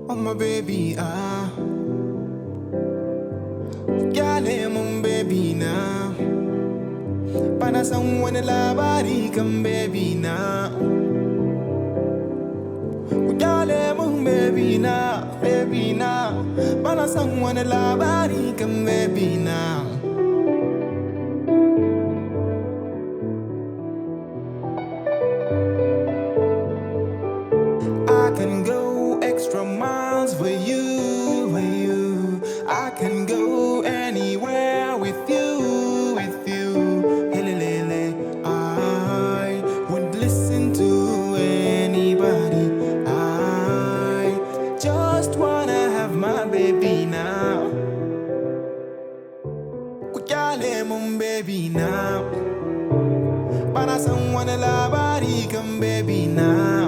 Oh my baby, Gyale mon baby na. Bana san wani labari kan baby na. Gyale mon baby na, baby na. Bana san wani labari kan baby na. I can go extra miles for you, for you. I can go anywhere with you, with you. Helelele, I would listen to anybody. I just wanna have my baby now. Kujale mon baby now. Para someone a labari come baby now.